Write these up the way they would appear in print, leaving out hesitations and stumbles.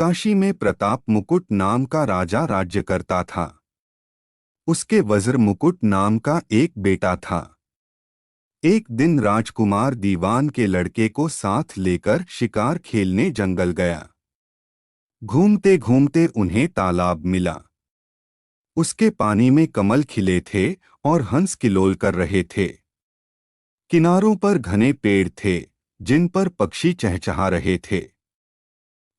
काशी में प्रताप मुकुट नाम का राजा राज्य करता था। उसके वज्र मुकुट नाम का एक बेटा था। एक दिन राजकुमार दीवान के लड़के को साथ लेकर शिकार खेलने जंगल गया। घूमते घूमते उन्हें तालाब मिला। उसके पानी में कमल खिले थे और हंस किलोल कर रहे थे। किनारों पर घने पेड़ थे जिन पर पक्षी चहचहा रहे थे।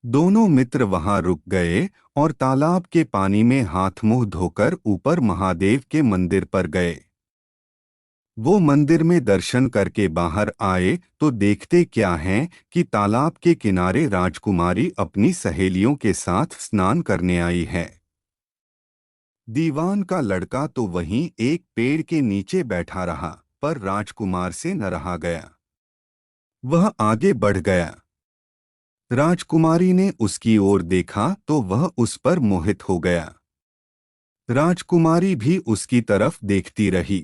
दोनों मित्र वहां रुक गए और तालाब के पानी में हाथ मुंह धोकर ऊपर महादेव के मंदिर पर गए। वो मंदिर में दर्शन करके बाहर आए तो देखते क्या हैं कि तालाब के किनारे राजकुमारी अपनी सहेलियों के साथ स्नान करने आई है। दीवान का लड़का तो वहीं एक पेड़ के नीचे बैठा रहा, पर राजकुमार से न रहा गया। वह आगे बढ़ गया। राजकुमारी ने उसकी ओर देखा तो वह उस पर मोहित हो गया। राजकुमारी भी उसकी तरफ देखती रही।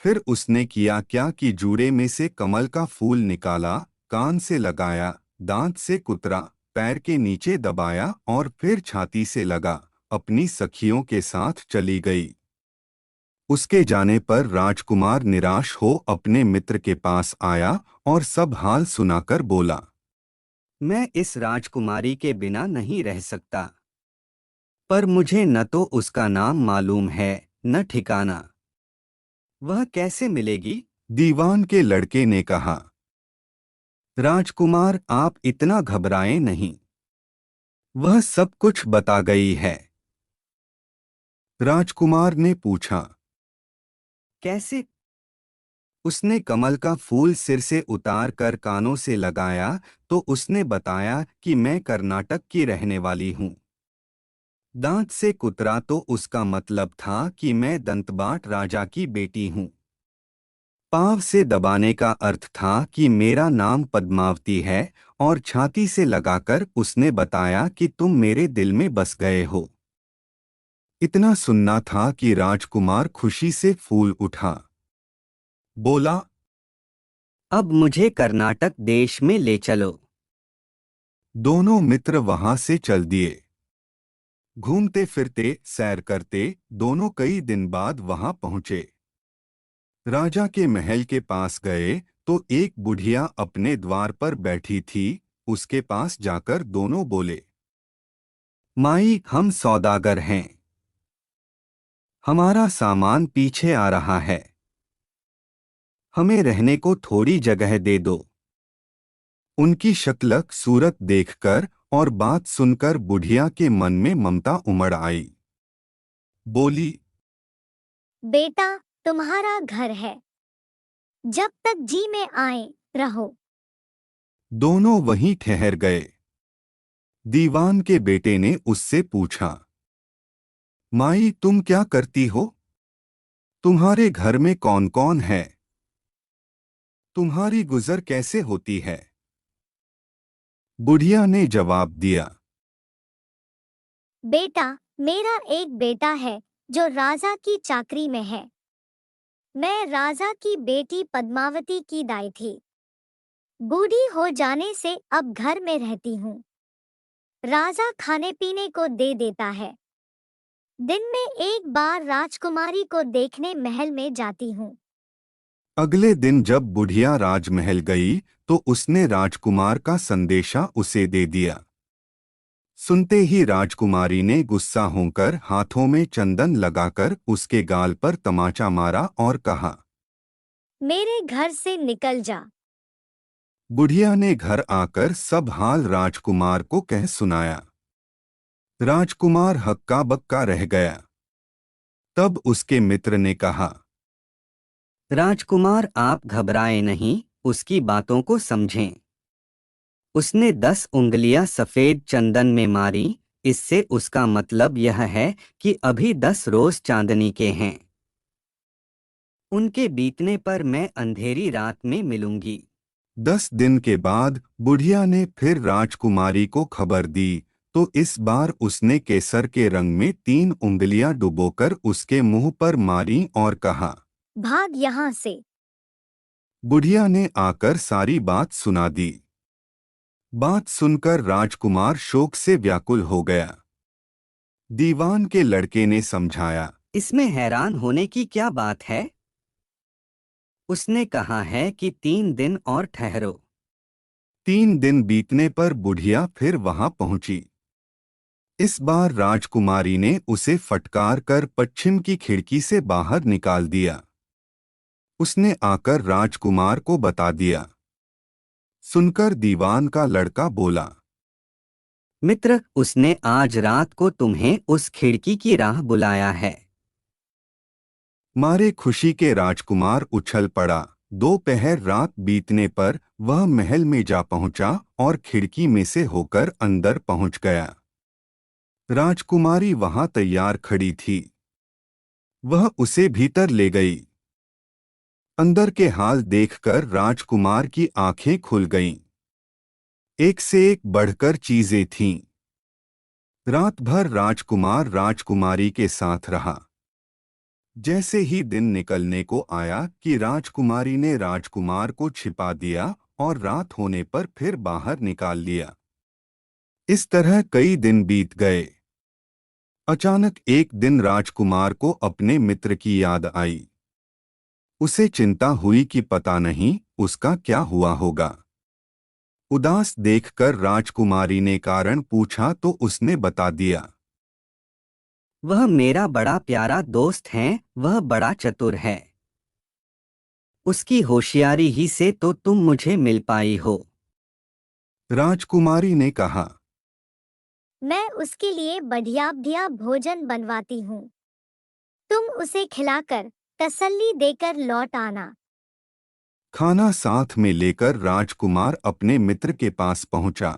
फिर उसने किया क्या कि जूड़े में से कमल का फूल निकाला, कान से लगाया, दांत से कुतरा, पैर के नीचे दबाया और फिर छाती से लगा, अपनी सखियों के साथ चली गई। उसके जाने पर राजकुमार निराश हो अपने मित्र के पास आया और सब हाल सुनाकर बोला, मैं इस राजकुमारी के बिना नहीं रह सकता, पर मुझे न तो उसका नाम मालूम है न ठिकाना। वह कैसे मिलेगी? दीवान के लड़के ने कहा। राजकुमार, आप इतना घबराएं नहीं, वह सब कुछ बता गई है। राजकुमार ने पूछा, कैसे? उसने कमल का फूल सिर से उतार कर कानों से लगाया तो उसने बताया कि मैं कर्नाटक की रहने वाली हूँ। दांत से कुतरा तो उसका मतलब था कि मैं दंतबाट राजा की बेटी हूँ। पाँव से दबाने का अर्थ था कि मेरा नाम पद्मावती है और छाती से लगाकर उसने बताया कि तुम मेरे दिल में बस गए हो। इतना सुनना था कि राजकुमार खुशी से फूल उठा। बोला, अब मुझे कर्नाटक देश में ले चलो। दोनों मित्र वहां से चल दिए। घूमते फिरते सैर करते दोनों कई दिन बाद वहां पहुंचे। राजा के महल के पास गए तो एक बुढ़िया अपने द्वार पर बैठी थी। उसके पास जाकर दोनों बोले, माई, हम सौदागर हैं, हमारा सामान पीछे आ रहा है, हमें रहने को थोड़ी जगह दे दो। उनकी शक्ल सूरत देखकर और बात सुनकर बुढ़िया के मन में ममता उमड़ आई। बोली, बेटा, तुम्हारा घर है, जब तक जी में आए रहो। दोनों वहीं ठहर गए। दीवान के बेटे ने उससे पूछा, माई, तुम क्या करती हो? तुम्हारे घर में कौन कौन है? तुम्हारी गुजर कैसे होती है? बुढ़िया ने जवाब दिया, बेटा, मेरा एक बेटा है जो राजा की चाकरी में है। मैं राजा की बेटी पद्मावती की दाई थी। बूढ़ी हो जाने से अब घर में रहती हूँ। राजा खाने पीने को दे देता है। दिन में एक बार राजकुमारी को देखने महल में जाती हूँ। अगले दिन जब बुढ़िया राजमहल गई तो उसने राजकुमार का संदेशा उसे दे दिया। सुनते ही राजकुमारी ने गुस्सा होकर हाथों में चंदन लगाकर उसके गाल पर तमाचा मारा और कहा, मेरे घर से निकल जा। बुढ़िया ने घर आकर सब हाल राजकुमार को कह सुनाया। राजकुमार हक्का बक्का रह गया। तब उसके मित्र ने कहा, राजकुमार, आप घबराएं नहीं, उसकी बातों को समझें। उसने 10 उंगलियां सफेद चंदन में मारी, इससे उसका मतलब यह है कि अभी 10 रोज चांदनी के हैं। उनके बीतने पर मैं अंधेरी रात में मिलूंगी। 10 दिन के बाद बुढ़िया ने फिर राजकुमारी को खबर दी तो इस बार उसने केसर के रंग में 3 उंगलियां डुबोकर उसके मुंह पर मारी और कहा, भाग यहाँ से। बुढ़िया ने आकर सारी बात सुना दी। बात सुनकर राजकुमार शोक से व्याकुल हो गया। दीवान के लड़के ने समझाया। इसमें हैरान होने की क्या बात है? उसने कहा है कि 3 दिन और ठहरो। 3 दिन बीतने पर बुढ़िया फिर वहां पहुंची। इस बार राजकुमारी ने उसे फटकार कर पश्चिम की खिड़की से बाहर निकाल दिया। उसने आकर राजकुमार को बता दिया। सुनकर दीवान का लड़का बोला, मित्र, उसने आज रात को तुम्हें उस खिड़की की राह बुलाया है। मारे खुशी के राजकुमार उछल पड़ा। दोपहर रात बीतने पर वह महल में जा पहुंचा और खिड़की में से होकर अंदर पहुंच गया। राजकुमारी वहां तैयार खड़ी थी। वह उसे भीतर ले गई। अंदर के हाल देखकर राजकुमार की आंखें खुल गईं। एक से एक बढ़कर चीजें थीं। रात भर राजकुमार राजकुमारी के साथ रहा। जैसे ही दिन निकलने को आया कि राजकुमारी ने राजकुमार को छिपा दिया और रात होने पर फिर बाहर निकाल लिया। इस तरह कई दिन बीत गए। अचानक एक दिन राजकुमार को अपने मित्र की याद आई। उसे चिंता हुई कि पता नहीं उसका क्या हुआ होगा। उदास देखकर राजकुमारी ने कारण पूछा तो उसने बता दिया। वह मेरा बड़ा प्यारा दोस्त है, वह बड़ा चतुर है। उसकी होशियारी ही से तो तुम मुझे मिल पाई हो। राजकुमारी ने कहा, मैं उसके लिए बढ़िया बढ़िया भोजन बनवाती हूँ। तुम उसे खिलाकर तसल्ली देकर लौट आना। खाना साथ में लेकर राजकुमार अपने मित्र के पास पहुंचा।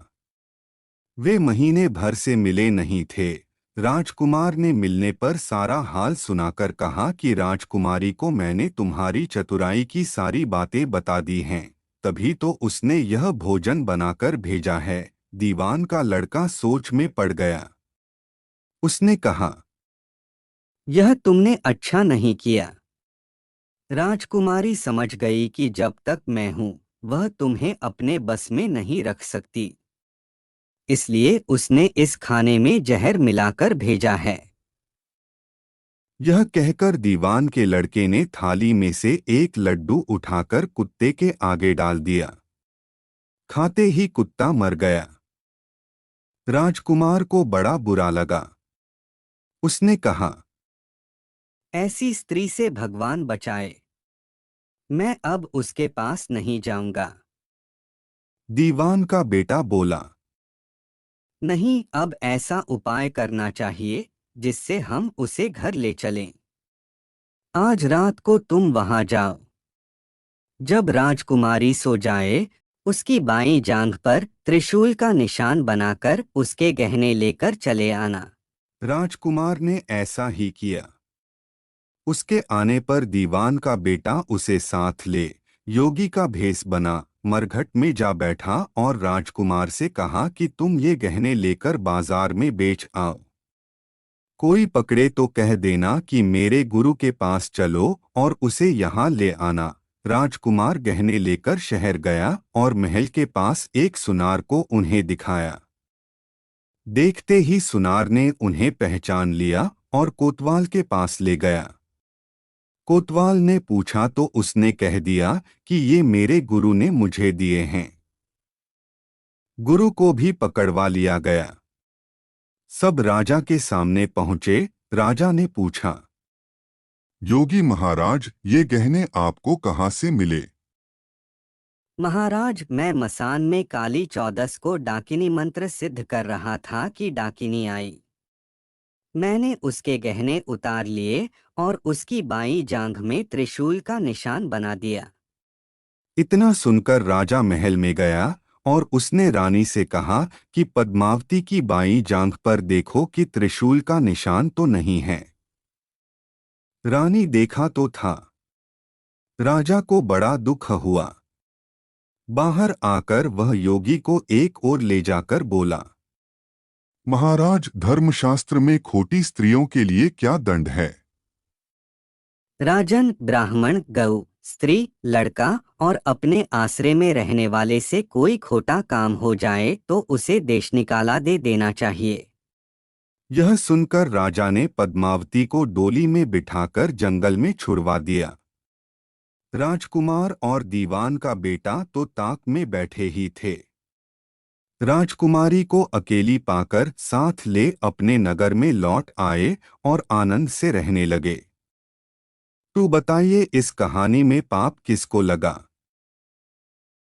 वे महीने भर से मिले नहीं थे। राजकुमार ने मिलने पर सारा हाल सुनाकर कहा कि राजकुमारी को मैंने तुम्हारी चतुराई की सारी बातें बता दी हैं, तभी तो उसने यह भोजन बनाकर भेजा है। दीवान का लड़का सोच में पड़ गया। उसने कहा, यह तुमने अच्छा नहीं किया। राजकुमारी समझ गई कि जब तक मैं हूं, वह तुम्हें अपने बस में नहीं रख सकती। इसलिए उसने इस खाने में जहर मिलाकर भेजा है। यह कहकर दीवान के लड़के ने थाली में से एक लड्डू उठाकर कुत्ते के आगे डाल दिया। खाते ही कुत्ता मर गया। राजकुमार को बड़ा बुरा लगा। उसने कहा, ऐसी स्त्री से भगवान बचाए। मैं अब उसके पास नहीं जाऊंगा। दीवान का बेटा बोला, नहीं, अब ऐसा उपाय करना चाहिए जिससे हम उसे घर ले चलें। आज रात को तुम वहां जाओ। जब राजकुमारी सो जाए, उसकी बाईं जांघ पर त्रिशूल का निशान बनाकर उसके गहने लेकर चले आना। राजकुमार ने ऐसा ही किया। उसके आने पर दीवान का बेटा उसे साथ ले योगी का भेष बना मरघट में जा बैठा और राजकुमार से कहा कि तुम ये गहने लेकर बाजार में बेच आओ। कोई पकड़े तो कह देना कि मेरे गुरु के पास चलो और उसे यहाँ ले आना। राजकुमार गहने लेकर शहर गया और महल के पास एक सुनार को उन्हें दिखाया। देखते ही सुनार ने उन्हें पहचान लिया और कोतवाल के पास ले गया। कोतवाल ने पूछा तो उसने कह दिया कि ये मेरे गुरु ने मुझे दिए हैं। गुरु को भी पकड़वा लिया गया। सब राजा के सामने पहुंचे। राजा ने पूछा, योगी महाराज, ये गहने आपको कहाँ से मिले? महाराज, मैं मसान में काली चौदस को डाकिनी मंत्र सिद्ध कर रहा था कि डाकिनी आई। मैंने उसके गहने उतार लिए और उसकी बाईं जांघ में त्रिशूल का निशान बना दिया। इतना सुनकर राजा महल में गया और उसने रानी से कहा कि पद्मावती की बाईं जांघ पर देखो कि त्रिशूल का निशान तो नहीं है। रानी देखा तो था। राजा को बड़ा दुख हुआ। बाहर आकर वह योगी को एक ओर ले जाकर बोला, महाराज, धर्मशास्त्र में खोटी स्त्रियों के लिए क्या दंड है? राजन, ब्राह्मण, गऊ, स्त्री, लड़का और अपने आश्रय में रहने वाले से कोई खोटा काम हो जाए तो उसे देश निकाला दे देना चाहिए। यह सुनकर राजा ने पद्मावती को डोली में बिठाकर जंगल में छुड़वा दिया। राजकुमार और दीवान का बेटा तो ताक में बैठे ही थे। राजकुमारी को अकेली पाकर साथ ले अपने नगर में लौट आए और आनंद से रहने लगे। तो बताइए, इस कहानी में पाप किसको लगा?